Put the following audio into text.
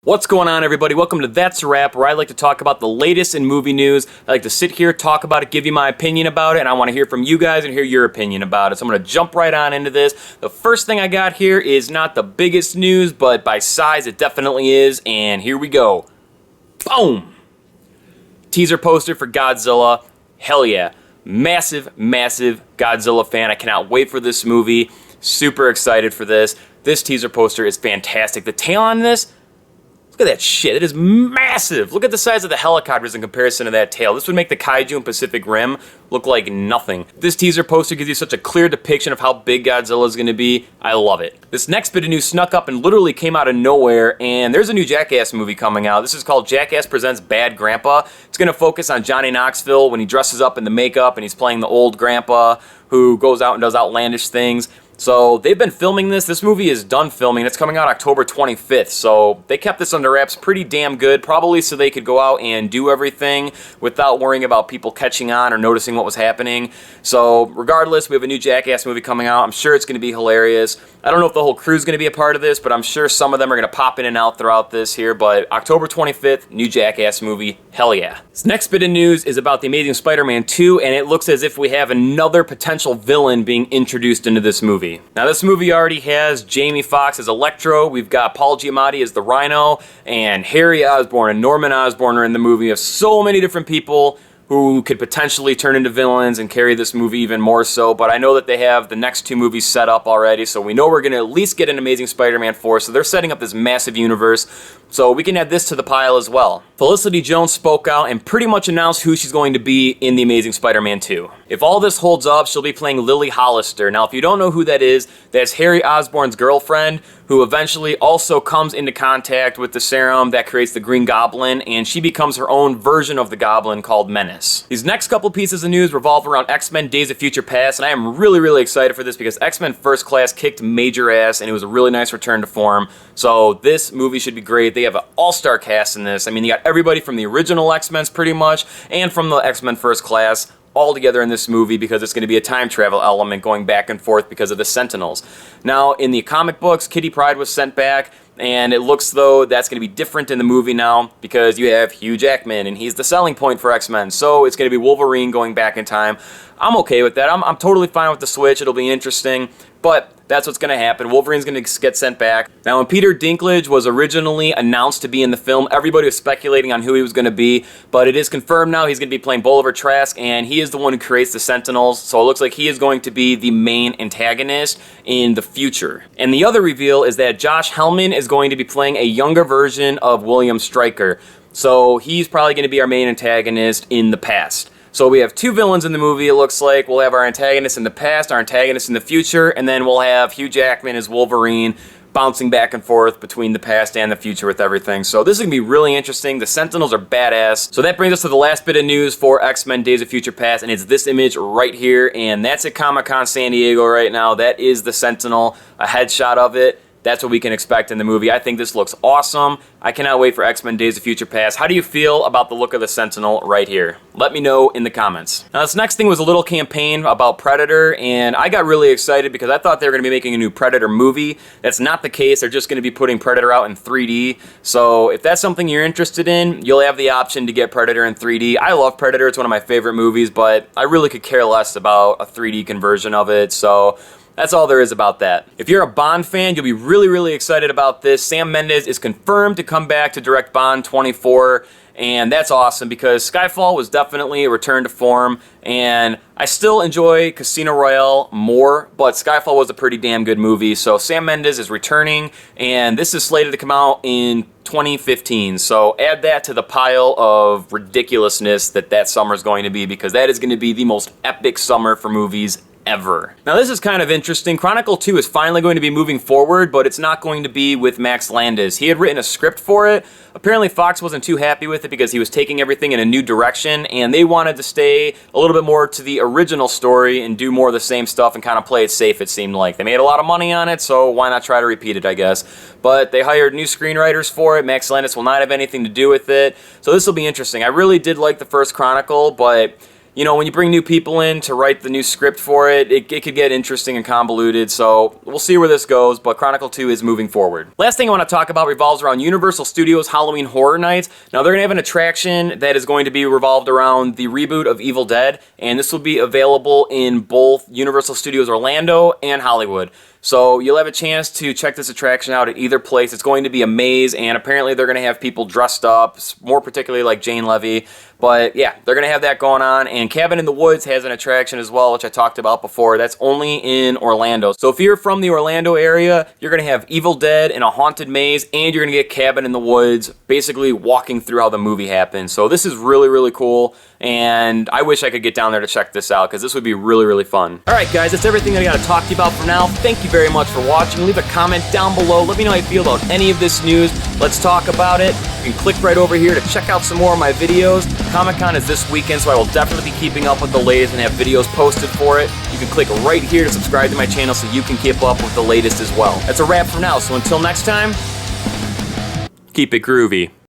What's going on, everybody? Welcome to That's a Wrap, where I like to talk about the latest in movie news. I like to sit here, talk about it, give you my opinion about it, and I want to hear from you guys and hear your opinion about it. So I'm going to jump right on into this. The first thing I got here is not the biggest news, but by size it definitely is, and here we go. Boom! Teaser poster for Godzilla. Hell yeah. Massive, massive Godzilla fan. I cannot wait for this movie. Super excited for this. This teaser poster is fantastic. The tail on this, look at that shit. It is massive. Look at the size of the helicopters in comparison to that tail. This would make the Kaiju and Pacific Rim look like nothing. This teaser poster gives you such a clear depiction of how big Godzilla is going to be. I love it. This next bit of news snuck up and literally came out of nowhere, and there's a new Jackass movie coming out. This is called Jackass Presents Bad Grandpa. It's going to focus on Johnny Knoxville when he dresses up in the makeup and he's playing the old grandpa who goes out and does outlandish things. So they've been filming this. This movie is done filming. It's coming out October 25th. So they kept this under wraps pretty damn good, probably so they could go out and do everything without worrying about people catching on or noticing what was happening. So regardless, we have a new Jackass movie coming out. I'm sure it's going to be hilarious. I don't know if the whole crew's going to be a part of this, but I'm sure some of them are going to pop in and out throughout this here. But October 25th, new Jackass movie. Hell yeah. This next bit of news is about The Amazing Spider-Man 2, and it looks as if we have another potential villain being introduced into this movie. Now, this movie already has Jamie Foxx as Electro, we've got Paul Giamatti as the Rhino, and Harry Osborn and Norman Osborn are in the movie. Of so many different people who could potentially turn into villains and carry this movie even more so, but I know that they have the next two movies set up already, so we know we're going to at least get an Amazing Spider-Man 4, so they're setting up this massive universe, so we can add this to the pile as well. Felicity Jones spoke out and pretty much announced who she's going to be in The Amazing Spider-Man 2. If all this holds up, she'll be playing Lily Hollister. Now, if you don't know who that is, that's Harry Osborn's girlfriend, who eventually also comes into contact with the serum that creates the Green Goblin, and she becomes her own version of the Goblin called Menace. These next couple pieces of news revolve around X-Men Days of Future Past, and I am really, really excited for this because X-Men First Class kicked major ass, and it was a really nice return to form. So this movie should be great. They have an all-star cast in this. I mean, you got everybody from the original X-Men's pretty much, and from the X-Men First Class, all together in this movie because it's going to be a time travel element going back and forth because of the Sentinels. Now, in the comic books, Kitty Pryde was sent back, and it looks though that's going to be different in the movie now because you have Hugh Jackman, and he's the selling point for X-Men. So it's going to be Wolverine going back in time. I'm okay with that. I'm totally fine with the switch. It'll be interesting, but that's what's going to happen. Wolverine's going to get sent back. Now, when Peter Dinklage was originally announced to be in the film, everybody was speculating on who he was going to be, but it is confirmed now he's going to be playing Bolivar Trask, and he is the one who creates the Sentinels, so it looks like he is going to be the main antagonist in the future. And the other reveal is that Josh Hellman is going to be playing a younger version of William Stryker, so he's probably going to be our main antagonist in the past. So we have two villains in the movie, it looks like. We'll have our antagonist in the past, our antagonist in the future, and then we'll have Hugh Jackman as Wolverine bouncing back and forth between the past and the future with everything. So this is going to be really interesting. The Sentinels are badass. So that brings us to the last bit of news for X-Men Days of Future Past, and it's this image right here, and that's at Comic-Con San Diego right now. That is the Sentinel, a headshot of it. That's what we can expect in the movie. I think this looks awesome. I cannot wait for X-Men Days of Future Past. How do you feel about the look of the Sentinel right here? Let me know in the comments. Now, this next thing was a little campaign about Predator, and I got really excited because I thought they were going to be making a new Predator movie. That's not the case. They're just going to be putting Predator out in 3D. So if that's something you're interested in, you'll have the option to get Predator in 3D. I love Predator. It's one of my favorite movies, but I really could care less about a 3D conversion of it. So that's all there is about that. If you're a Bond fan, you'll be really, really excited about this. Sam Mendes is confirmed to come back to direct Bond 24, and that's awesome because Skyfall was definitely a return to form, and I still enjoy Casino Royale more, but Skyfall was a pretty damn good movie. So Sam Mendes is returning, and this is slated to come out in 2015. So add that to the pile of ridiculousness that summer is going to be, because that is going to be the most epic summer for movies ever. Now, this is kind of interesting. Chronicle 2 is finally going to be moving forward, but it's not going to be with Max Landis. He had written a script for it. Apparently, Fox wasn't too happy with it because he was taking everything in a new direction, and they wanted to stay a little bit more to the original story and do more of the same stuff and kind of play it safe, it seemed like. They made a lot of money on it, so why not try to repeat it, I guess. But they hired new screenwriters for it. Max Landis will not have anything to do with it. So this will be interesting. I really did like the first Chronicle, but you know, when you bring new people in to write the new script for it, it could get interesting and convoluted, so we'll see where this goes, but Chronicle 2 is moving forward. Last thing I want to talk about revolves around Universal Studios Halloween Horror Nights. Now, they're going to have an attraction that is going to be revolved around the reboot of Evil Dead, and this will be available in both Universal Studios Orlando and Hollywood. So you'll have a chance to check this attraction out at either place. It's going to be a maze, and apparently they're going to have people dressed up, more particularly like Jane Levy. But yeah, they're going to have that going on, and Cabin in the Woods has an attraction as well, which I talked about before. That's only in Orlando. So if you're from the Orlando area, you're going to have Evil Dead in a haunted maze, and you're going to get Cabin in the Woods, basically walking through how the movie happens. So this is really, really cool, and I wish I could get down there to check this out, because this would be really, really fun. Alright guys, that's everything I got to talk to you about for now. Thank you very much for watching. Leave a comment down below. Let me know how you feel about any of this news. Let's talk about it. You can click right over here to check out some more of my videos. Comic-Con is this weekend, so I will definitely be keeping up with the latest and have videos posted for it. You can click right here to subscribe to my channel so you can keep up with the latest as well. That's a wrap for now, so until next time, keep it groovy.